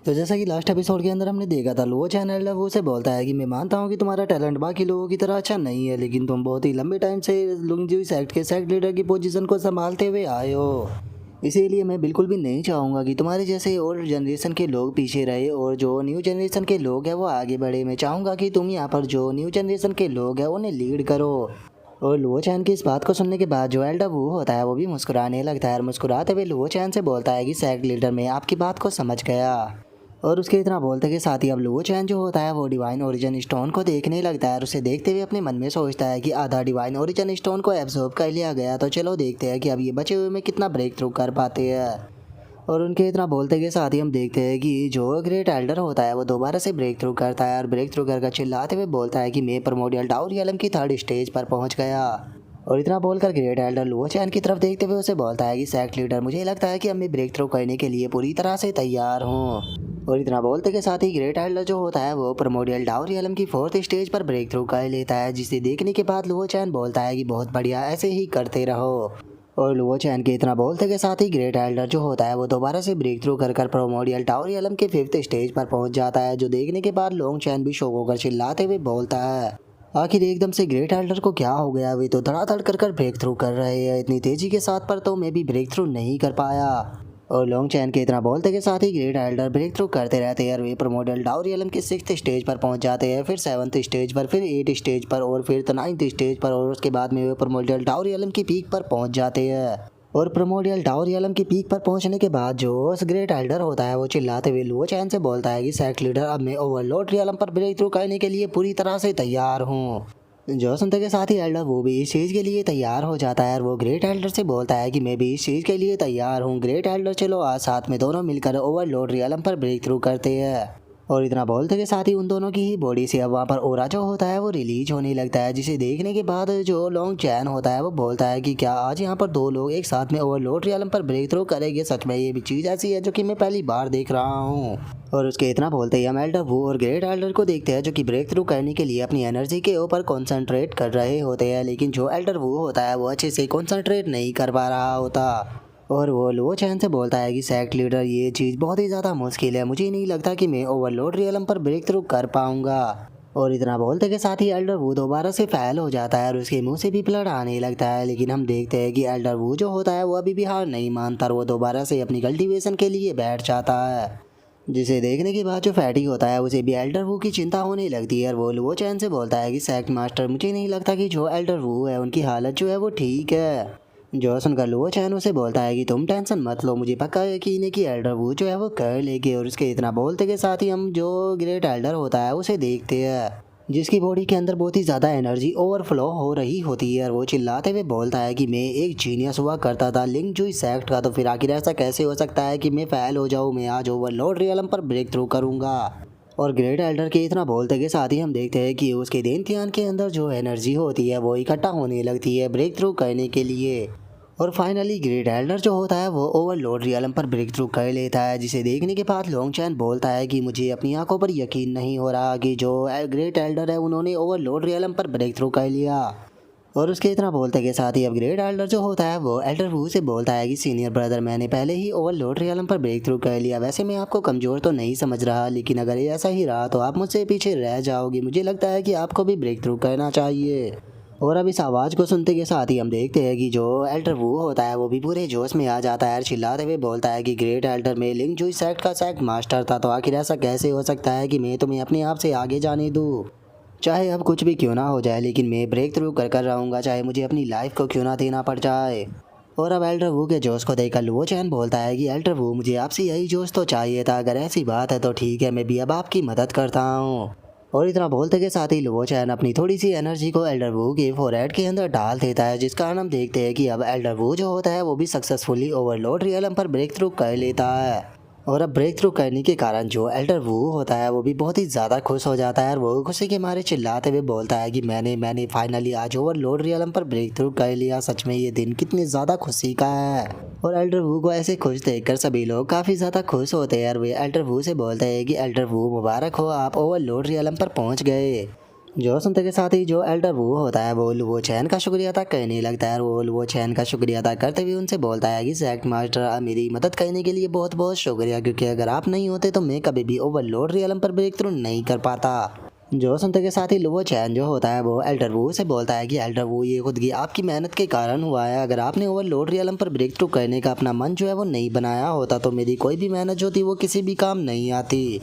तो जैसा कि लास्ट एपिसोड के अंदर हमने देखा था, लो चैनल वो से बोलता है कि मैं मानता हूँ कि तुम्हारा टैलेंट बाकी लोगों की तरह अच्छा नहीं है, लेकिन तुम बहुत ही लंबे टाइम से लुंगजी सेक्ट के सेक्ट लीडर की पोजीशन को संभालते हुए आए हो। इसीलिए मैं बिल्कुल भी नहीं चाहूँगा कि तुम्हारे जैसे ओल्ड जनरेशन के लोग पीछे रहे और जो न्यू जनरेशन के लोग हैं वो आगे बढ़े। मैं चाहूँगा कि तुम यहाँ पर जो न्यू जनरेशन के लोग हैं उन्हें लीड करो। और लुओ चैन की इस बात को सुनने के बाद जो एल्डर वो होता है वो भी मुस्कुराने लगता है और मुस्कुराते हुए लुओ चैन से बोलता है कि सेक्ट लीडर, मैं आपकी बात को समझ गया। और उसके इतना बोलते के साथ ही अब लुओ चैन जो होता है वो डिवाइन ओरिजिन स्टोन को देखने लगता है और उसे देखते हुए अपने मन में सोचता है कि आधा डिवाइन ओरिजिन स्टोन को एब्जॉर्ब कर लिया गया, तो चलो देखते हैं कि अब ये बचे हुए में कितना ब्रेक थ्रू कर पाते हैं। और उनके इतना बोलते के साथ ही हम देखते हैं कि जो ग्रेट एल्डर होता है वो दोबारा से ब्रेक थ्रू करता है और ब्रेक थ्रू कर चिल्लाते हुए बोलता है कि मैं प्रिमोर्डियल टाउरियलम की थर्ड स्टेज पर पहुंच गया। और इतना बोलकर ग्रेट एल्डर लुओ चैन की तरफ देखते हुए उसे बोलता है कि सेक्ट लीडर, मुझे लगता है कि अब मैं ब्रेक थ्रू करने के लिए पूरी तरह से तैयार हूँ। और इतना बोलते के साथ ही ग्रेट एल्डर जो होता है वो प्रिमोर्डियल टाउरियलम की फोर्थ स्टेज पर ब्रेक थ्रू कर लेता है, जिसे देखने के बाद लुओ चैन बोलता है कि बहुत बढ़िया, ऐसे ही करते रहो। और लुओ चैन के इतना बोलते के साथ ही ग्रेट एल्डर जो होता है वो दोबारा से ब्रेक थ्रू कर प्रिमोर्डियल टाउरियलम के फिफ्थ स्टेज पर पहुंच जाता है, जो देखने के बाद लोंग चैन भी शौक होकर चिल्लाते हुए बोलता है आखिर एकदम से ग्रेट एल्डर को क्या हो गया, वे तो धड़ाधड़ कर ब्रेक थ्रू कर रहे हैं इतनी तेजी के साथ, पर तो मैं भी ब्रेक थ्रू नहीं कर पाया। और लॉन्ग चैन के इतना बोलते के साथ ही ग्रेट एल्डर ब्रेक थ्रू करते रहते हैं और वे प्रिमोर्डियल टाउरियलम के सिक्स्थ स्टेज पर पहुंच जाते हैं, फिर सेवन्थ स्टेज पर, फिर एट स्टेज पर और फिर नाइन्थ स्टेज पर, और उसके बाद में वे प्रिमोर्डियल टाउरियलम की पीक पर पहुंच जाते हैं। और प्रिमोर्डियल टाउरियलम की पीक पर पहुंचने के बाद जो उस ग्रेट एल्डर होता है वो चिल्लाते हुए लुओ चैन से बोलता है कि सेक्ट लीडर, अब मैं ओवरलॉर्ड रियलम पर ब्रेक थ्रू करने के लिए पूरी तरह से तैयार हूँ। जो सुनते के साथ ही एल्डर वो भी इस चीज़ के लिए तैयार हो जाता है और वो ग्रेट एल्डर से बोलता है कि मैं भी इस चीज़ के लिए तैयार हूँ। ग्रेट एल्डर, चलो आज साथ में दोनों मिलकर ओवरलॉर्ड रियलम पर ब्रेक थ्रू करते हैं। और इतना बोलते के साथ ही उन दोनों की ही बॉडी से अब वहाँ पर ओरा जो होता है वो रिलीज होने लगता है, जिसे देखने के बाद जो लॉन्ग चैन होता है वो बोलता है कि क्या आज यहाँ पर दो लोग एक साथ में ओवरलोड रियलम पर ब्रेक थ्रू करेंगे, सच में ये भी चीज़ ऐसी है जो कि मैं पहली बार देख रहा हूँ। और उसके इतना बोलते ही हम एल्डर वू और ग्रेट एल्डर को देखते हैं जो कि ब्रेक थ्रू करने के लिए अपनी एनर्जी के ऊपर कॉन्सेंट्रेट कर रहे होते हैं, लेकिन जो एल्डर वू होता है वो अच्छे से कॉन्सेंट्रेट नहीं कर पा रहा होता। और वो लुओ चैन से बोलता है कि सेक्ट लीडर, ये चीज़ बहुत ही ज़्यादा मुश्किल है, मुझे नहीं लगता कि मैं ओवरलोड रियलम पर ब्रेक थ्रू कर पाऊंगा। और इतना बोलते के साथ ही एल्डर वू दोबारा से फैल हो जाता है और उसके मुंह से भी ब्लड आने लगता है, लेकिन हम देखते हैं कि एल्डर वू जो होता है वो अभी भी हार नहीं मानता और वो दोबारा से अपनी कल्टीवेशन के लिए बैठ जाता है, जिसे देखने के बाद जो फैटी होता है उसे भी एल्डर वू की चिंता होने लगती है और वो लुओ चैन से बोलता है कि सेक्ट मास्टर, मुझे नहीं लगता कि जो एल्डर वू है उनकी हालत जो है वो ठीक है। जो सुनकर लुओ चैन उसे बोलता है कि तुम टेंशन मत लो, मुझे पक्का यकीन है कि एल्डर वू जो है वो कर लेगी। और उसके इतना बोलते के साथ ही हम जो ग्रेट एल्डर होता है उसे देखते हैं, जिसकी बॉडी के अंदर बहुत ही ज़्यादा एनर्जी ओवरफ्लो हो रही होती है और वो चिल्लाते हुए बोलता है कि मैं एक जीनियस हुआ करता था लिंग जुई सेक्ट का, तो फिर आखिर ऐसा कैसे हो सकता है कि मैं फेल हो जाऊँ, मैं आज ओवरलॉर्ड रियलम पर ब्रेक थ्रू करूँगा। और ग्रेट एल्डर के इतना बोलते के साथ ही हम देखते हैं कि उसके देनतियान के अंदर जो एनर्जी होती है वो इकट्ठा होने लगती है ब्रेक थ्रू करने के लिए। और फाइनली ग्रेट एल्डर जो होता है वो ओवरलॉर्ड रियलम पर ब्रेक थ्रू कर लेता है, जिसे देखने के बाद लॉन्ग चैन बोलता है कि मुझे अपनी आंखों पर यकीन नहीं हो रहा कि जो ग्रेट एल्डर है उन्होंने ओवरलॉर्ड रियलम पर ब्रेक थ्रू कर लिया। और उसके इतना बोलते के साथ ही अब ग्रेट एल्डर जो होता है वो एल्डर वू से बोलता है कि सीनियर ब्रदर, मैंने पहले ही ओवरलॉर्ड रियलम पर ब्रेक थ्रू कर लिया, वैसे मैं आपको कमज़ोर तो नहीं समझ रहा, लेकिन अगर ये ऐसा ही रहा तो आप मुझसे पीछे रह जाओगी, मुझे लगता है कि आपको भी ब्रेक थ्रू करना चाहिए। और अब इस आवाज़ को सुनते के साथ ही हम देखते हैं कि जो एल्डर वू होता है वो भी पूरे जोश में आ जाता है और चिल्लाते हुए बोलता है कि ग्रेट एल्डर, में लिंग जुई सेक्ट का सेक्ट मास्टर था, तो आखिर ऐसा कैसे हो सकता है कि मैं तुम्हें अपने आप से आगे जाने दूँ। चाहे अब कुछ भी क्यों ना हो जाए, लेकिन मैं ब्रेक थ्रू कर रहूँगा, चाहे मुझे अपनी लाइफ को क्यों ना देना पड़ जाए। और अब एल्डर वू के जोश को देखकर लुओ चैन बोलता है कि एल्डर वू, मुझे आपसे यही जोश तो चाहिए था, अगर ऐसी बात है तो ठीक है, मैं भी अब आपकी मदद करता हूँ। और इतना बोलते के साथ ही लुओ चैन अपनी थोड़ी सी एनर्जी को एल्डर वू के फोरहेड के अंदर डाल देता है, जिस कारण हम देखते हैं कि अब एल्डर वू जो होता है वो भी सक्सेसफुली ओवरलॉर्ड रियलम पर ब्रेक थ्रू कर लेता है। और अब ब्रेक थ्रू करने के कारण जो एल्डर वू होता है वो भी बहुत ही ज़्यादा खुश हो जाता है और वो खुशी के मारे चिल्लाते हुए बोलता है कि मैंने मैंने फाइनली आज ओवरलॉर्ड रियलम पर ब्रेक थ्रू कर लिया, सच में ये दिन कितनी ज़्यादा खुशी का है। और एल्डर वू को ऐसे खुश देखकर सभी लोग काफ़ी ज़्यादा खुश होते हैं और वे एल्डर वू से बोलते हैं कि एल्डर वू, मुबारक हो, आप ओवरलॉर्ड रियलम पर पहुँच गए। जो सुनते के साथ ही जो एल्डर वो होता है वो लुओ चैन का शुक्रिया अदा करने लगता है और वो लुओ चैन का शुक्रिया अदा करते हुए उनसे बोलता है कि जैक मास्टर, आप मेरी मदद करने के लिए बहुत बहुत शुक्रिया, क्योंकि अगर आप नहीं होते तो मैं कभी भी ओवरलोड रियलम पर ब्रेक थ्रू नहीं कर पाता। जो सुनते के साथ ही लुओ चैन जो होता है वो एल्डर वू से बोलता है कि एल्डर वू, ये खुद की आपकी मेहनत के कारण हुआ है। अगर आपने ओवरलोड रियलम पर ब्रेक थ्रू करने का अपना मन जो है वो नहीं बनाया होता तो मेरी कोई भी मेहनत जो थी वो किसी भी काम नहीं आती।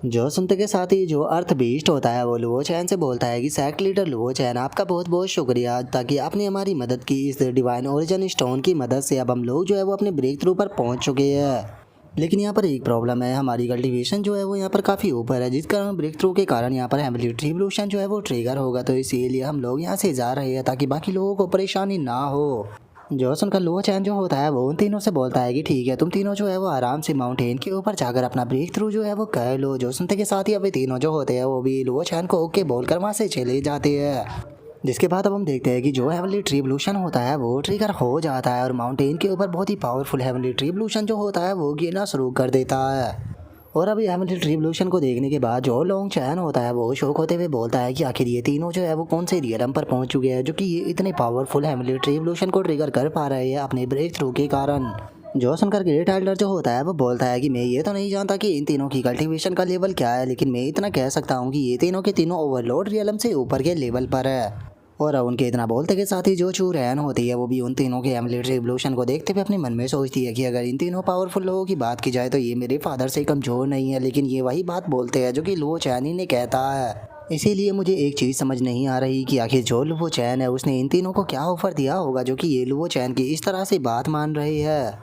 जो सुनते के साथ ही जो अर्थ बीस्ट होता है वो लुओ चैन से बोलता है कि सेक्ट लीडर लुओ चैन, आपका बहुत बहुत शुक्रिया, ताकि आपने हमारी मदद की। इस डिवाइन ओरिजिन स्टोन की मदद से अब हम लोग जो है वो अपने ब्रेक थ्रू पर पहुंच चुके हैं। लेकिन यहाँ पर एक प्रॉब्लम है, हमारी कल्टीवेशन जो है वो यहाँ पर काफ़ी ऊपर है, जिस कारण ब्रेक थ्रू के कारण यहाँ पर हेवनली रिवोल्यूशन जो है वो ट्रिगर होगा। तो इसीलिए हम लोग यहाँ से जा रहे हैं ताकि बाकी लोगों को परेशानी ना हो। जॉसन का लुओ चैन जो होता है वो उन तीनों से बोलता है कि ठीक है, तुम तीनों जो है वो आराम से माउंटेन के ऊपर जाकर अपना ब्रेक थ्रू जो है वो कर लो। जॉसन के साथ ही अभी तीनों जो होते हैं वो भी लुओ चैन को ओके बोलकर वहाँ से चले जाते हैं। जिसके बाद अब हम देखते हैं कि जो हेवनली ट्रिब्यूशन होता है वो ट्रिगर हो जाता है और माउंटेन के ऊपर बहुत ही पावरफुल हेवनली ट्रिब्यूशन जो होता है वो गिरना शुरू कर देता है। और अभी हेवनली ट्रिब्यूशन को देखने के बाद जो लॉन्ग चैन होता है वो शौक होते हुए बोलता है कि आखिर ये तीनों जो है वो कौन से रियलम पर पहुंच चुके हैं जो कि ये इतने पावरफुल हेवनली ट्रिब्यूशन को ट्रिगर कर पा रहे हैं अपने ब्रेक थ्रू के कारण। जो सुनकर ग्रेट एल्डर जो होता है वो बोलता है कि मैं ये तो नहीं जानता कि इन तीनों की कल्टीवेशन का लेवल क्या है, लेकिन मैं इतना कह सकता हूँ कि ये तीनों के तीनों ओवरलोड रियलम से ऊपर के लेवल पर है। और उनके इतना बोलते के साथ ही जो चू रैन होती है वो भी उन तीनों के मिलिट्री रिवोल्यूशन को देखते हुए अपने मन में सोचती है कि अगर इन तीनों पावरफुल लोगों की बात की जाए तो ये मेरे फादर से कमज़ोर नहीं है, लेकिन ये वही बात बोलते हैं जो कि लुओ चैन ही ने कहता है। इसीलिए मुझे एक चीज़ समझ नहीं आ रही कि आखिर जो लुओ चैन है उसने इन तीनों को क्या ऑफर दिया होगा जो कि ये लुओ चैन की इस तरह से बात मान रही है।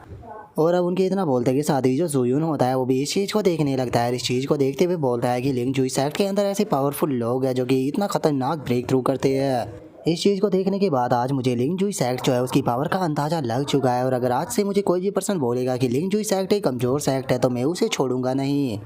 और अब उनके इतना बोलते कि साथ ही जो जुयून होता है वो भी इस चीज़ को देखने लगता है। इस चीज़ को देखते हुए बोलता है कि लिंग जुई सेक्ट के अंदर ऐसे पावरफुल लोग हैं जो कि इतना खतरनाक ब्रेक थ्रू करते हैं। इस चीज़ को देखने के बाद आज मुझे लिंग जुई सेक्ट जो है उसकी पावर का अंदाज़ा लग चुका है। और अगर आज से मुझे कोई भी पर्सन बोलेगा कि लिंग जुई सेक्ट एक कमज़ोर सेक्ट है तो मैं उसे छोड़ूंगा नहीं,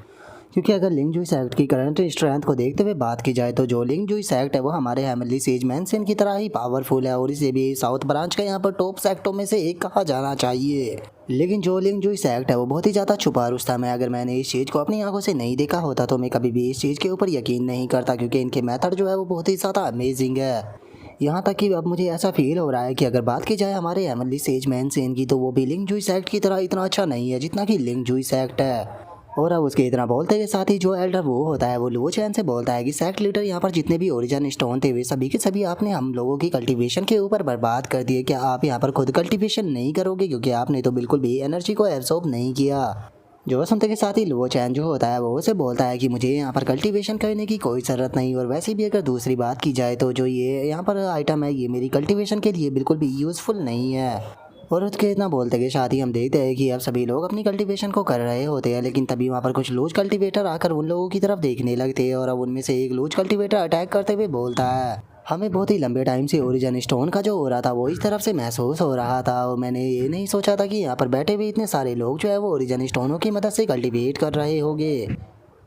क्योंकि अगर लिंग जुई सेक्ट की करंट स्ट्रेंथ को देखते हुए बात की जाए तो जो लिंग जुई सेक्ट है वो हमारे हेवनली सेज मैंसन की तरह ही पावरफुल है और इसे भी साउथ ब्रांच का यहाँ पर टॉप सेक्टों में से एक कहा जाना चाहिए। लेकिन जो लिंग जुई सेक्ट है वो बहुत ही ज़्यादा छुपा रुस्तम है। अगर मैंने इस चीज़ को अपनी आंखों से नहीं देखा होता तो मैं कभी भी इस चीज़ के ऊपर यकीन नहीं करता, क्योंकि इनके मेथड जो है वो बहुत ही ज़्यादा अमेजिंग है। यहाँ तक कि अब मुझे ऐसा फील हो रहा है कि अगर बात की जाए हमारे हेवनली सेज मैंसन की तो वो भी लिंग जुई सेक्ट की तरह इतना अच्छा नहीं है जितना कि लिंग जुई सेक्ट है। और अब उसके इतना बोलते के साथ ही जो एल्डर वो होता है वो लुओ चैन से बोलता है कि सेक्ट लीडर, यहाँ पर जितने भी ओरिजिन स्टोन थे वे सभी के सभी आपने हम लोगों की कल्टीवेशन के ऊपर बर्बाद कर दिए। क्या आप यहाँ पर खुद कल्टीवेशन नहीं करोगे, क्योंकि आपने तो बिल्कुल भी एनर्जी को एब्सॉर्ब नहीं किया। जो सुनते के साथ ही लुओ चैन जो होता है वो उसे बोलता है कि मुझे यहाँ पर कल्टीवेशन करने की कोई ज़रूरत नहीं, और वैसे भी अगर दूसरी बात की जाए तो जो ये यहाँ पर आइटम है ये मेरी कल्टीवेशन के लिए बिल्कुल भी यूज़फुल नहीं है। और उसके इतना बोलते के साथ ही हम देखते हैं कि अब सभी लोग अपनी कल्टीवेशन को कर रहे होते हैं, लेकिन तभी वहाँ पर कुछ लूज कल्टीवेटर आकर उन लोगों की तरफ देखने लगते हैं। और अब उनमें से एक लूज कल्टीवेटर अटैक करते हुए बोलता है, हमें बहुत ही लंबे टाइम से ओरिजिन स्टोन का जो हो रहा था वो इस तरफ से महसूस हो रहा था, और मैंने ये नहीं सोचा था कि यहाँ पर बैठे हुए इतने सारे लोग जो है वो ओरिजिन स्टोनों की मदद से कल्टीवेट कर रहे होंगे।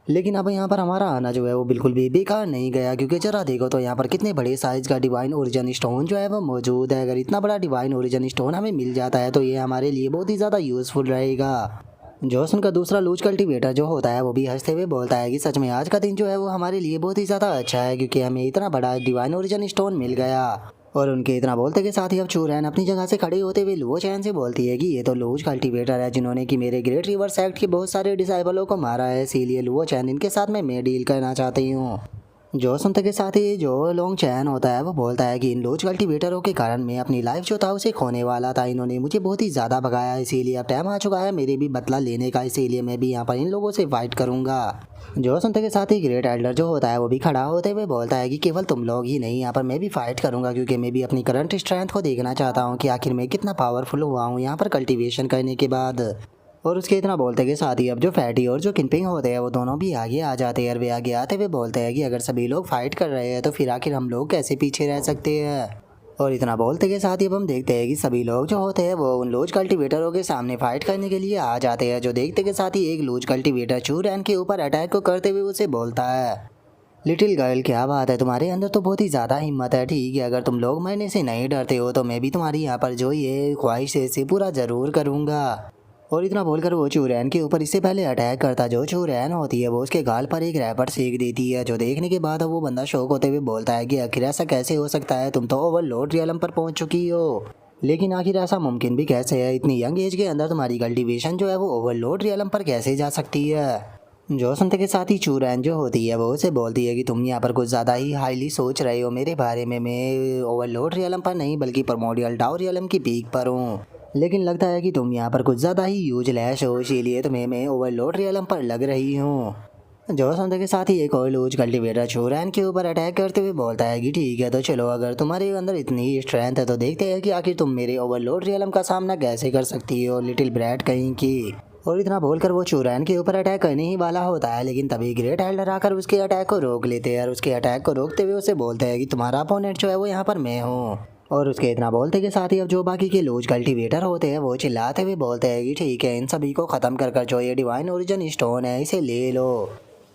लेकिन अब यहाँ पर हमारा आना जो है वो बिल्कुल भी बेकार नहीं गया, क्योंकि जरा देखो तो यहाँ पर कितने बड़े साइज़ का डिवाइन ओरिजिन स्टोन जो है वो मौजूद है। अगर इतना बड़ा डिवाइन ओरिजिन स्टोन हमें मिल जाता है तो ये हमारे लिए बहुत ही ज़्यादा यूज़फुल रहेगा। जॉसन का दूसरा लूज कल्टीवेटर जो होता है वो भी हंसते हुए बोलता है कि सच में आज का दिन जो है वो हमारे लिए बहुत ही ज़्यादा अच्छा है, क्योंकि हमें इतना बड़ा डिवाइन ओरिजिन स्टोन मिल गया। और उनके इतना बोलते के साथ ही अब चूरैन अपनी जगह से खड़े होते हुए लुओ चैन से बोलती है कि ये तो लूज कल्टीवेटर है जिन्होंने कि मेरे ग्रेट रिवर सेक्ट के बहुत सारे डिसाइबलों को मारा है, इसीलिए लुओ चैन इनके साथ मैं डील करना चाहती हूँ। जो सुनते के साथ ही जो लॉन्ग चैन होता है वो बोलता है कि इन लूज कल्टीवेटरों के कारण मैं अपनी लाइफ जो था उसे खोने वाला था। इन्होंने मुझे बहुत ही ज़्यादा भगाया, इसीलिए अब टाइम आ चुका है मेरे भी बदला लेने का, इसीलिए मैं भी यहाँ पर इन लोगों से फाइट करूँगा। जो सुनते के साथ ही ग्रेट एल्डर जो होता है वो भी खड़ा होते हुए बोलता है कि केवल तुम लोग ही नहीं, यहाँ पर मैं भी फाइट करूँगा, क्योंकि मैं भी अपनी करंट स्ट्रेंथ को देखना चाहता हूँ कि आखिर मैं कितना पावरफुल हुआ हूँ यहाँ पर कल्टीवेशन करने के बाद। और उसके इतना बोलते के साथ ही अब जो फैटी और जो किनपिंग होते हैं वो दोनों भी आगे आ जाते हैं। और वे आगे आते हुए बोलते हैं कि अगर सभी लोग फाइट कर रहे हैं तो फिर आखिर हम लोग कैसे पीछे रह सकते हैं। और इतना बोलते के साथ ही अब हम देखते हैं कि सभी लोग जो होते हैं वो उन लूज कल्टीवेटरों के सामने फाइट करने के लिए आ जाते हैं। जो देखते के साथ ही एक लूज कल्टीवेटर चूरैन के ऊपर अटैक को करते हुए उसे बोलता है, लिटिल गर्ल क्या बात है, तुम्हारे अंदर तो बहुत ही ज़्यादा हिम्मत है। ठीक है, अगर तुम लोग मरने से नहीं डरते हो तो मैं भी तुम्हारी यहाँ पर जो ये ख्वाहिश है इसे पूरा ज़रूर करूँगा। और इतना बोलकर वो चूरैन के ऊपर इससे पहले अटैक करता। जो चूरैन होती है वो उसके गाल पर एक रैपर सेक देती है, जो देखने के बाद अब वो बंदा शौक होते हुए बोलता है कि आखिर ऐसा कैसे हो सकता है, तुम तो ओवरलोड रियलम पर पहुंच चुकी हो, लेकिन आखिर ऐसा मुमकिन भी कैसे है, इतनी यंग एज के अंदर तुम्हारी कल्टीवेशन जो है वो ओवरलोड रियलम पर कैसे जा सकती है। जो सुनते के साथ ही चूरैन जो होती है वो उसे बोलती है कि तुम यहाँ पर कुछ ज़्यादा ही हाईली सोच रहे हो मेरे बारे में। मैं ओवरलोड रियलम पर नहीं बल्कि प्रोमोडियल टाउ रियलम की पीक पर हूँ, लेकिन लगता है कि तुम यहाँ पर कुछ ज़्यादा ही यूजलेस हो, इसीलिए तुम्हें मैं ओवरलोड रियलम पर लग रही हूँ। जो सुनते के साथ ही एक और लूज कल्टीवेटर चूरैन के ऊपर अटैक करते हुए बोलता है कि ठीक है तो चलो, अगर तुम्हारे अंदर इतनी ही स्ट्रेंथ है तो देखते हैं कि आखिर तुम मेरे ओवरलोड रियलम का सामना कैसे कर सकती हो, लिटिल ब्रैट कहीं की। और इतना बोलकर वो चूरैन के ऊपर अटैक करने ही वाला होता है, लेकिन तभी ग्रेट एल्डर आकर उसके अटैक को रोक लेते हैं और उसके अटैक को रोकते हुए उसे बोलते हैं कि तुम्हारा अपोनेंट जो है वो यहाँ पर मैं हूँ। और उसके इतना बोलते के साथ ही अब जो बाकी के लूज कल्टीवेटर होते हैं वो चिल्लाते हुए बोलते हैं कि ठीक है, इन सभी को ख़त्म कर जो ये डिवाइन ओरिजिन स्टोन है इसे ले लो।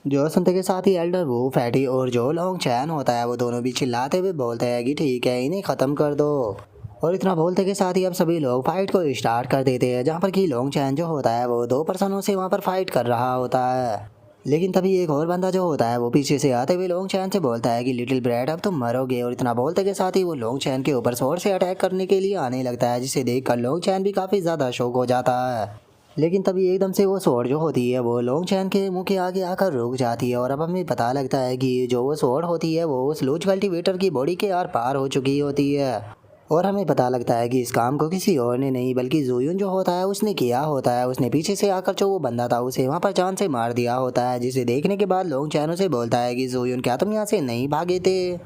जो सुनते के साथ ही एल्डर वो फैटी और जो लॉन्ग चैन होता है वो दोनों भी चिल्लाते हुए बोलते हैं कि ठीक है, इन्हें ख़त्म कर दो। और इतना बोलते के साथ ही अब सभी लोग फाइट को स्टार्ट कर देते हैं, जहाँ पर कि लॉन्ग चैन जो होता है वो 2 पर्सनों से वहाँ पर फाइट कर रहा होता है। लेकिन तभी एक और बंदा जो होता है वो पीछे से आते हुए लॉन्ग चैन से बोलता है कि लिटिल ब्रैड अब तुम मरोगे। और इतना बोलते के साथ ही वो लॉन्ग चैन के ऊपर स्वॉर्ड से अटैक करने के लिए आने लगता है, जिसे देख कर लॉन्ग चैन भी काफ़ी ज़्यादा शॉक हो जाता है। लेकिन तभी एकदम से वो स्वॉर्ड जो होती है वो लॉन्ग चैन के मुंह के आगे आकर रुक जाती है, और अब हमें पता लगता है कि जो वो स्वॉर्ड होती है वो उस लूज कल्टीवेटर की बॉडी के आर पार हो चुकी होती है। और हमें पता लगता है कि इस काम को किसी और ने नहीं बल्कि ज़ोयुन जो होता है उसने किया होता है। उसने पीछे से आकर जो वो बंदा था उसे वहाँ पर जान से मार दिया होता है, जिसे देखने के बाद लॉन्ग चैन से बोलता है कि ज़ोयुन क्या तुम यहाँ से नहीं भागे थे।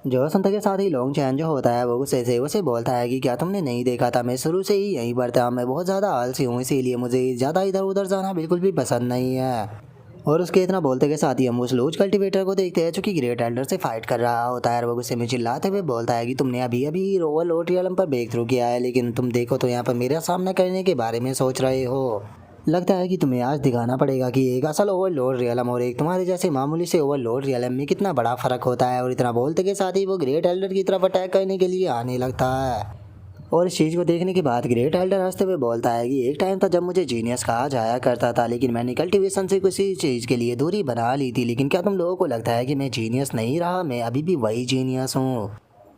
जो संत के साथ ही लॉन्ग चैन जो होता है वो गुस्से से उसे बोलता है कि क्या तुमने नहीं देखा था, मैं शुरू से ही यहीं पर था, मैं बहुत ज़्यादा आलसी हूँ, इसीलिए मुझे ज़्यादा इधर उधर जाना बिल्कुल भी पसंद नहीं है। और उसके इतना बोलते के साथ ही हम उस लूज कल्टीवेटर को देखते हैं जो कि ग्रेट एल्डर से फाइट कर रहा होता है, और वो गुस्से में चिल्लाते हुए बोलता है कि तुमने अभी अभी ओवरलोड रियलम पर ब्रेक थ्रू किया है, लेकिन तुम देखो तो यहाँ पर मेरा सामना करने के बारे में सोच रहे हो। लगता है कि तुम्हें आज दिखाना पड़ेगा कि एक असल ओवरलोड रियलम और एक तुम्हारे जैसे मामूली से ओवरलोड रियलम में कितना बड़ा फर्क होता है। और इतना बोलते के साथ ही वो ग्रेट एल्डर की तरफ अटैक करने के लिए आने लगता है। और इस चीज़ को देखने के बाद ग्रेट एल्डर हंसते हुए बोलता है कि एक टाइम था जब मुझे जीनियस कहा जाया करता था, लेकिन मैंने कल्टीवेशन से किसी चीज़ के लिए दूरी बना ली थी, लेकिन क्या तुम लोगों को लगता है कि मैं जीनियस नहीं रहा, मैं अभी भी वही जीनियस हूँ।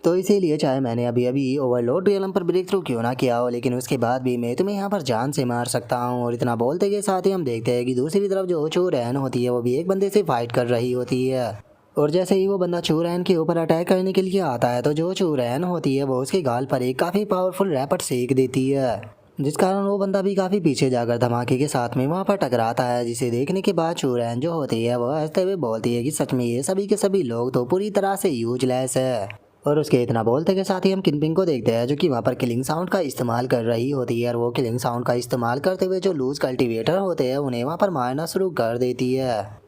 तो इसीलिए चाहे मैंने अभी अभी ओवरलोड रियलम पर ब्रेक थ्रू क्यों ना किया हो, लेकिन उसके बाद भी मैं तुम्हें यहाँ पर जान से मार सकता हूँ। और इतना बोलते के साथ ही हम देखते हैं कि दूसरी तरफ जो चूरैन होती है वो भी एक बंदे से फाइट कर रही होती है। और जैसे ही वो बंदा चूरैन के ऊपर अटैक करने के लिए आता है तो जो चूरैन होती है वो उसके गाल पर एक काफ़ी पावरफुल रैपट सेक देती है, जिस कारण वो बंदा भी काफ़ी पीछे जाकर धमाके के साथ में वहाँ पर टकराता है, जिसे देखने के बाद चूरैन जो होती है वो हंसते हुए बोलती है कि सच में ये सभी के सभी लोग तो पूरी तरह से यूजलेस है। और उसके इतना बोलते के साथ ही हम किनपिंग को देखते हैं जो कि वहाँ पर किलिंग साउंड का इस्तेमाल कर रही होती है, और वो किलिंग साउंड का इस्तेमाल करते हुए जो लूज कल्टीवेटर होते हैं उन्हें वहाँ पर मारना शुरू कर देती है।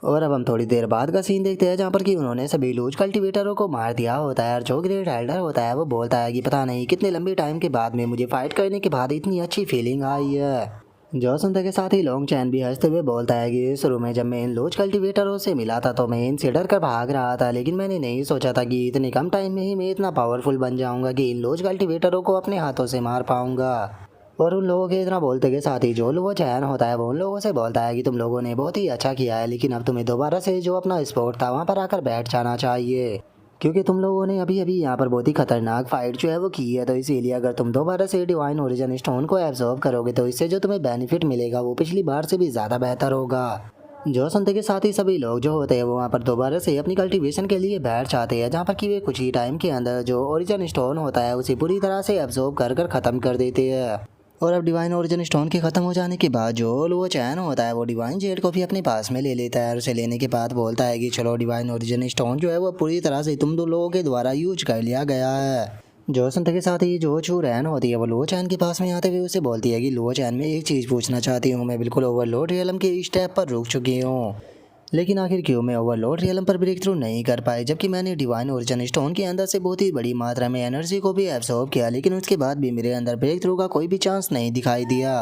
और अब हम थोड़ी देर बाद का सीन देखते हैं जहाँ पर कि उन्होंने सभी लूज कल्टीवेटरों को मार दिया होता है, और जो ग्रेट एल्डर होता है वो बोलता है कि पता नहीं कितने लंबे टाइम के बाद में मुझे फाइट करने के बाद इतनी अच्छी फीलिंग आई है। जो सुनते के साथ ही लॉन्ग चैन भी हंसते हुए बोलता है कि शुरू में जब मैं इन लूज कल्टीवेटरों से मिला था तो मैं इनसे डर कर भाग रहा था, लेकिन मैंने नहीं सोचा था कि इतने कम टाइम में ही मैं इतना पावरफुल बन जाऊंगा कि इन लूज कल्टीवेटरों को अपने हाथों से मार पाऊंगा। और उन लोगों के इतना बोलते के साथ ही जो वो चैन होता है वो उन लोगों से बोलता है कि तुम लोगों ने बहुत ही अच्छा किया है, लेकिन अब तुम्हें दोबारा से जो अपना स्पॉट था वहाँ पर आकर बैठ जाना चाहिए, क्योंकि तुम लोगों ने अभी अभी यहाँ पर बहुत ही खतरनाक फाइट जो है वो की है। तो इसीलिए अगर तुम दोबारा से डिवाइन ओरिजिन स्टोन को एब्जॉर्व करोगे तो इससे जो तुम्हें बेनिफिट मिलेगा वो पिछली बार से भी ज़्यादा बेहतर होगा। जो सुनते के साथ ही सभी लोग जो होते हैं वो वहाँ पर दोबारा से अपनी कल्टीवेशन के लिए बैठ जाते हैं, जहाँ पर कि वे कुछ ही टाइम के अंदर जो ओरिजिन स्टोन होता है उसे पूरी तरह से एब्जॉर्व कर ख़त्म कर देते हैं। और अब डिवाइन ओरिजिन स्टोन के ख़त्म हो जाने के बाद जो वो चैन होता है वो डिवाइन जेड को भी अपने पास में ले लेता है, और उसे लेने के बाद बोलता है कि चलो डिवाइन ओरिजिन स्टोन जो है वो पूरी तरह से तुम दो लोगों के द्वारा यूज कर लिया गया है। जो सुनते के साथ ही जो चूरैन होती है वो लो चैन के पास में आते हुए उसे बोलती है कि लो चैन में एक चीज़ पूछना चाहती हूँ, मैं बिल्कुल ओवरलोड रियलम के स्टेप पर रुक चुकी हूँ, लेकिन आखिर क्यों मैं ओवरलोड रियलम पर ब्रेक थ्रू नहीं कर पाई, जबकि मैंने डिवाइन ओरिजिन स्टोन के अंदर से बहुत ही बड़ी मात्रा में एनर्जी को भी एब्सॉर्ब किया, लेकिन उसके बाद भी मेरे अंदर ब्रेक थ्रू का कोई भी चांस नहीं दिखाई दिया।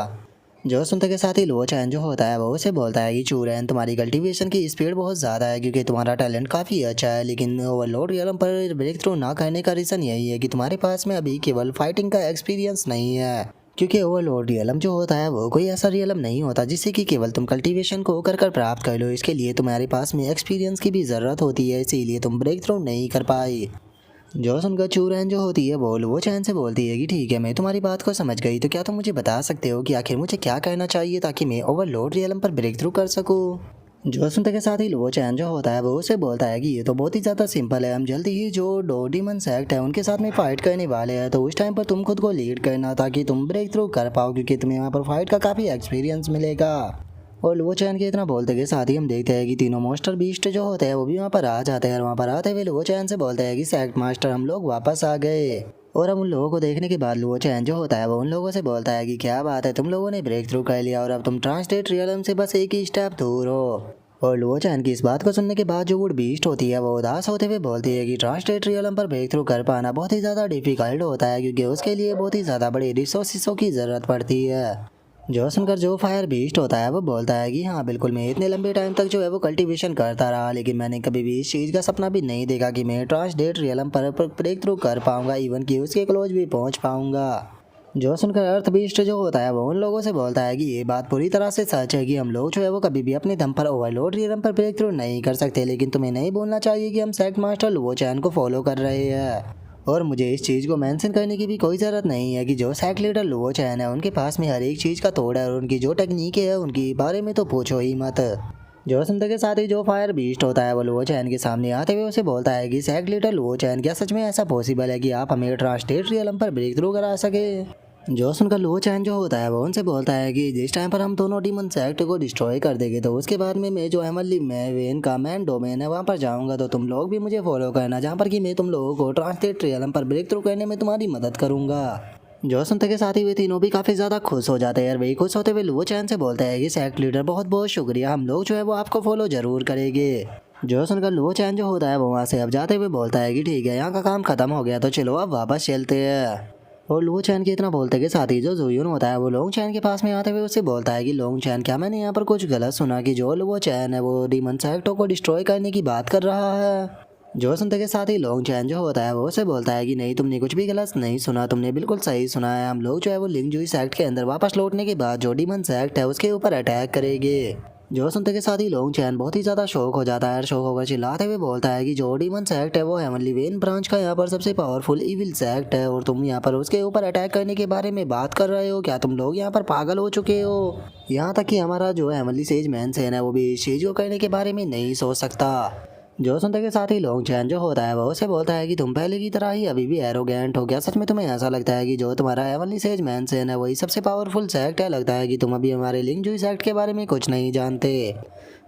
जो सुनते के साथ ही लो चैन जो होता है वो उसे बोलता है कि चूरैन तुम्हारी कल्टीवेशन की स्पीड बहुत ज़्यादा है क्योंकि तुम्हारा टैलेंट काफ़ी अच्छा है, लेकिन ओवरलोड रियलम पर ब्रेक थ्रू ना करने का रीज़न यही है कि तुम्हारे पास में अभी केवल फाइटिंग का एक्सपीरियंस नहीं है, क्योंकि ओवरलोड रियलम जो होता है वो कोई ऐसा रियलम नहीं होता जिससे कि केवल तुम कल्टीवेशन को कर प्राप्त कर लो। इसके लिए तुम्हारे पास में एक्सपीरियंस की भी ज़रूरत होती है, इसीलिए तुम ब्रेक थ्रू नहीं कर पाए। जो सुनकर चूरैन जो होती है वो चैन से बोलती है कि ठीक है, मैं तुम्हारी बात को समझ गई। तो क्या तुम मुझे बता सकते हो कि आखिर मुझे क्या करना चाहिए ताकि मैं ओवरलोड रियलम पर ब्रेक थ्रू कर सकूँ। जो सुनते के साथ ही लो चैन जो होता है वो उसे बोलता है कि ये तो बहुत ही ज़्यादा सिंपल है, हम जल्दी ही जो दो डीमन सेक्ट है उनके साथ में फाइट करने वाले हैं। तो उस टाइम पर तुम खुद को लीड करना ताकि तुम ब्रेक थ्रू कर पाओ, क्योंकि तुम्हें यहाँ पर फाइट का काफ़ी एक्सपीरियंस मिलेगा। और लो चैन के इतना बोलते के साथ ही हम देखते हैं कि तीनों मास्टर बीस्ट जो होते हैं वो भी वहाँ पर आ जाते हैं। और वहाँ पर आते हुए लो चैन से बोलते हैं कि सेक्ट मास्टर हम लोग वापस आ गए। और अब उन लोगों को देखने के बाद लो चैन जो होता है वो उन लोगों से बोलता है कि क्या बात है, तुम लोगों ने ब्रेक थ्रू कर लिया और अब तुम ट्रांसलेट रियलम से बस एक ही स्टेप दूर हो। और लो चैन की इस बात को सुनने के बाद जो वुड बीस्ट होती है वो उदास होते हुए बोलती है कि ट्रांसलेट रियलम पर ब्रेक थ्रू कर पाना बहुत ही ज़्यादा डिफिकल्ट होता है, क्योंकि उसके लिए बहुत ही ज़्यादा बड़ी रिसोर्सिसों की ज़रूरत पड़ती है। जो सुनकर जो फायर बीस्ट होता है वो बोलता है कि हाँ बिल्कुल, मैं इतने लंबे टाइम तक जो है वो कल्टीवेशन करता रहा, लेकिन मैंने कभी भी इस चीज़ का सपना भी नहीं देखा कि मैं ट्रांसलेट रियलम पर ब्रेक थ्रू कर पाऊंगा, इवन कि उसके क्लोज भी पहुंच पाऊंगा। जो सुनकर अर्थ बीस्ट जो होता है वो उन लोगों से बोलता है कि ये बात पूरी तरह से सच है कि हम लोग जो है वो कभी भी अपने दम पर ओवरलोड रियलम पर ब्रेक थ्रू नहीं कर सकते, लेकिन तुम्हें नहीं बोलना चाहिए कि हम सेक्ट मास्टर लुओ चैन को फॉलो कर रहे हैं। और मुझे इस चीज़ को मेंशन करने की भी कोई ज़रूरत नहीं है कि जो सेक्ट लीडर लुओ चैन है उनके पास में हर एक चीज़ का तोड़ है, और उनकी जो टेक्निक है उनके बारे में तो पूछो ही मत। जो सुनते के साथ ही जो फायर बीस्ट होता है वो लुओ चैन के सामने आते हुए उसे बोलता है कि सेक्ट लीडर लुओ चैन, क्या सच में ऐसा पॉसिबल है कि आप हमें ट्रांसलेट रियलम पर ब्रेक थ्रू करा सके। जो सुनकर लुओ चैन जो होता है वो उनसे बोलता है कि जिस टाइम पर हम दोनों डीमन सेक्ट को डिस्ट्रॉय कर देंगे तो उसके बाद में मैं जो हेवनली मैवेन का मैन डोमेन है वहाँ पर जाऊँगा, तो तुम लोग भी मुझे फॉलो करना, जहाँ पर कि मैं तुम लोगों को ट्रांसलेट रियलम पर ब्रेक थ्रू करने में तुम्हारी मदद करूँगा। जो सुनते के साथ ही वे तीनों भी काफ़ी ज़्यादा खुश हो जाते हैं। और वही खुश होते हुए लुओ चैन से बोलते हैं कि सेक्ट लीडर बहुत बहुत शुक्रिया, हम लोग जो है वो आपको फॉलो जरूर करेंगे। जो सुनकर लुओ चैन जो होता है वो वहाँ से अब जाते हुए बोलता है कि ठीक है, यहाँ का काम खत्म हो गया तो चलो अब वापस चलते हैं। और लुओ चैन के इतना बोलते के साथ ही जो जुयून होता है वो लोंग चैन के पास में आते हुए उससे बोलता है कि लोंग चैन, क्या मैंने यहाँ पर कुछ गलत सुना कि जो लुओ चैन है वो डीमन सेक्टों को डिस्ट्रॉय करने की बात कर रहा है। जो सुनते के साथ ही लोंग चैन जो होता है वो उसे बोलता है कि नहीं, तुमने कुछ भी गलत नहीं सुना, तुमने बिल्कुल सही सुना है। हम लोग जो है वो लिंगजुई सेक्ट के अंदर वापस लौटने के बाद जो डीमन सेक्ट है उसके ऊपर अटैक करेंगे। जो सुनते के साथ ही लोंग चैन बहुत ही ज़्यादा शौक हो जाता है और शौक होकर चिल्लाते हुए बोलता है कि जो डीमन सेक्ट है वो हेवनली वेन ब्रांच का यहाँ पर सबसे पावरफुल इविल सेक्ट है, और तुम यहाँ पर उसके ऊपर अटैक करने के बारे में बात कर रहे हो। क्या तुम लोग यहाँ पर पागल हो चुके हो? यहाँ तक कि हमारा जो हेवनली सेज मैन सेन है वो भी इस चीज़ को करने के बारे में नहीं सोच सकता। जो सुनते के साथ ही लोंग चैन जो होता है वो उसे बोलता है कि तुम पहले की तरह ही अभी भी एरोगेंट हो गया। सच में तुम्हें ऐसा लगता है कि जो तुम्हारा हेवनली सेज मैन सेन है वही सबसे पावरफुल सेक्ट है? लगता है कि तुम अभी हमारे लिंगजुई सेक्ट के बारे में कुछ नहीं जानते।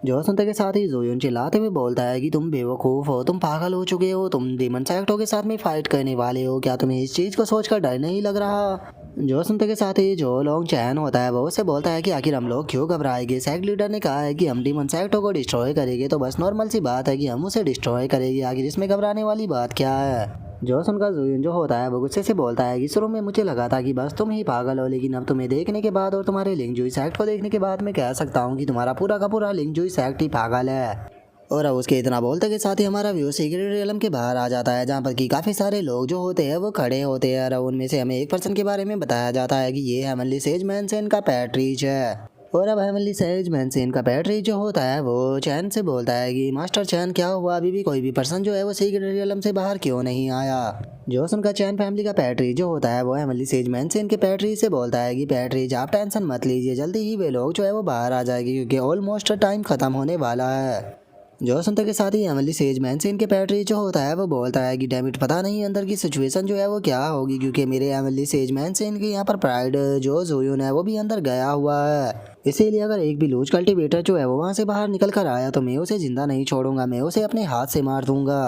जो सुनते के साथ ही जोयुन चिल्लाते हुए बोलता है कि तुम बेवकूफ़ हो, तुम पागल हो चुके हो, तुम डीमन सेक्टों के साथ में फाइट करने वाले हो। क्या तुम्हें इस चीज़ को सोचकर डर नहीं लग रहा? जो सुनते के साथ ही जो लोंग चैन होता है वो उससे बोलता है कि आखिर हम लोग क्यों घबराएंगे, सेक्ट लीडर ने कहा है कि हम डीमन सेक्टों को डिस्ट्रॉय करेंगे, तो बस नॉर्मल सी बात है कि हम उसे डिस्ट्रॉय करेंगे, आखिर इसमें घबराने वाली बात क्या है। जो सुनकर जुयन जो होता है वो गुस्से से बोलता है कि शुरू में मुझे लगा था कि बस तुम ही पागल हो, लेकिन अब तुम्हें देखने के बाद और तुम्हारे लिंगजुई सेक्ट को देखने के बाद मैं कह सकता हूँ कि तुम्हारा पूरा का पूरा लिंगजुई सेक्ट ही पागल है। और अब उसके इतना बोलते के साथ ही हमारा व्यू सीक्रेट रियलम के बाहर आ जाता है, जहाँ पर कि काफ़ी सारे लोग जो होते हैं वो खड़े होते हैं। और उनमें से हमें एक पर्सन के बारे में बताया जाता है कि ये हेवनली सेज मैनसेन का पैट्रिच है। और अब हेवनली सेज मैनसेन का पैट्रिच जो होता है वो चैन से बोलता है कि मास्टर चैन, क्या हुआ, अभी भी कोई भी पर्सन जो है वो सीक्रेट रियलम से बाहर क्यों नहीं आया। जो सुनकर चैन फैमिली का पैट्रिच जो होता है वो हेवनली सेज मैनसेन के पैट्रिच से बोलता है कि पैट्रिच आप टेंशन मत लीजिए, जल्दी ही वे लोग जो है वो बाहर आ जाएगी, क्योंकि ऑलमोस्ट टाइम खत्म होने वाला है। जो सुनते के साथ ही हेवनली सेज मैनसेन के पैट्रिच जो होता है वो बोलता है कि डैमिट, पता नहीं अंदर की सिचुएशन जो है वो क्या होगी, क्योंकि मेरे हेवनली सेज मैनसेन के यहाँ पर प्राइड जो जोयुन है वो भी अंदर गया हुआ है। इसीलिए अगर एक भी लूज कल्टीवेटर जो है वो वहाँ से बाहर निकल कर आया तो मैं उसे जिंदा नहीं छोड़ूंगा, मैं उसे अपने हाथ से मार दूंगा।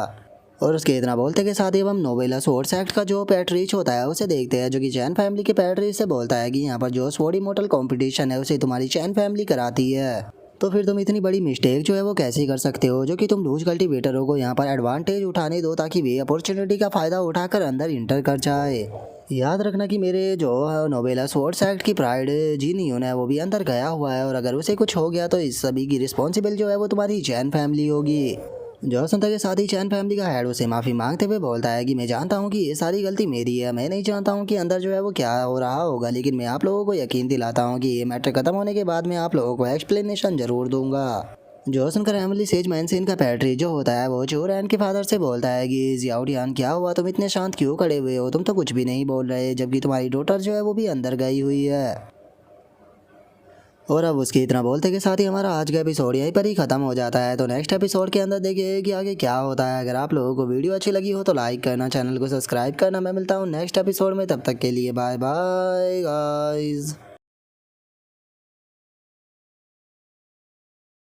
और उसके इतना बोलते के साथ ही हम नोवेला स्वॉर्ड सेक्ट का जो पैट्रिच होता है उसे देखते हैं, जो कि चैन फैमिली के पैट्रिच से बोलता है कि यहाँ पर जो स्वॉर्ड इमॉर्टल कॉम्पिटिशन है उसे तुम्हारी चैन फैमिली कराती है, तो फिर तुम इतनी बड़ी मिस्टेक जो है वो कैसे कर सकते हो, जो कि तुम लूज कल्टीवेटरों को यहाँ पर एडवांटेज उठाने दो ताकि वे अपॉर्चुनिटी का फ़ायदा उठाकर अंदर इंटर कर जाए। याद रखना कि मेरे जो नोवेला स्वॉर्ड सेक्ट की प्राइड जीनियन है वो भी अंदर गया हुआ है, और अगर उसे कुछ हो गया तो इस सभी की रिस्पॉन्सिबल जो है वो तुम्हारी चैन फैमिली होगी। जो सुनता के साथ ही चैन फैमिली का हेड उसे माफ़ी मांगते हुए बोलता है कि मैं जानता हूँ कि ये सारी गलती मेरी है, मैं नहीं जानता हूँ कि अंदर जो है वो क्या हो रहा होगा, लेकिन मैं आप लोगों को यकीन दिलाता हूँ कि ये मैटर खत्म होने के बाद मैं आप लोगों को एक्सप्लेनेशन जरूर दूंगा। जो सुनकर एमिली सेजमैन से इनका पैट्री जो होता है वो चोर एंड के फादर से बोलता है कि जियाउटियान क्या हुआ, तुम इतने शांत क्यों खड़े हुए हो, तुम तो कुछ भी नहीं बोल रहे, जबकि तुम्हारी डॉटर जो है वो भी अंदर गई हुई है। और अब उसके इतना बोलते के साथ ही हमारा आज का एपिसोड यहीं पर ही खत्म हो जाता है। तो नेक्स्ट एपिसोड के अंदर देखिए कि आगे क्या होता है। अगर आप लोगों को वीडियो अच्छी लगी हो तो लाइक करना, चैनल को सब्सक्राइब करना। मैं मिलता हूँ नेक्स्ट एपिसोड में, तब तक के लिए बाय बाय गाइस।